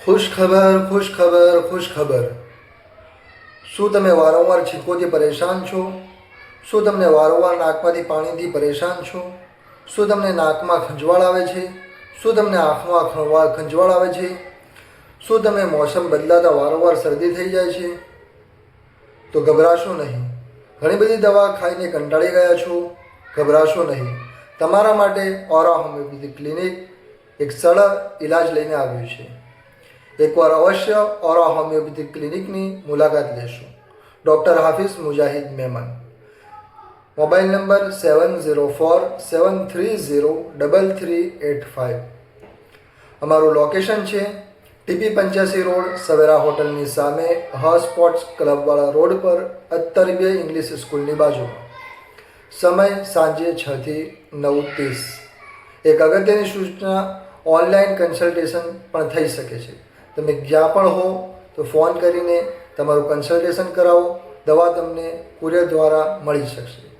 ખુશ ખબર ખુશ ખબર ખુશ ખબર. શું તમે વારંવાર છીંકોથી પરેશાન છો? શું તમને વારંવાર નાકમાંથી પાણીથી પરેશાન છો? શું તમને નાકમાં ખંજવાળ આવે છે? શું તમને આંખમાં ખંજવાળ આવે છે? શું તમે મોસમ બદલાતા વારંવાર શરદી થઈ જાય છે? તો ગભરાશો નહીં. ઘણી બધી દવા ખાઈને કંટાળી ગયા છો? ગભરાશો નહીં. તમારા માટે ઓરા હોમિયોપેથિક ક્લિનિક એક સરળ ઇલાજ લઈને આવ્યું છે. એકવાર અવશ્ય ઓરા હોમિયોપેથિક ક્લિનિકની મુલાકાત લેશો. Doctor Hafiz Mujahid Memon. Mobile number 7047303385. અમારું લોકેશન છે ટીપી 85 રોડ, સવેરા હોટલની સામે, સ્પોર્ટ્સ ક્લબવાળા રોડ પર, અત્તરબે ઇંગ્લિશ સ્કૂલની બાજુમાં. સમય સાંજે 6 થી 9:30. એક અગત્યની સૂચના, ઓનલાઈન કન્સલ્ટેશન પણ થઈ શકે છે. તમે જ્યાં પણ હો તો ફોન કરીને તમારું કન્સલ્ટેશન કરાવો. દવા તમને કુરિયર દ્વારા મળી શકશે.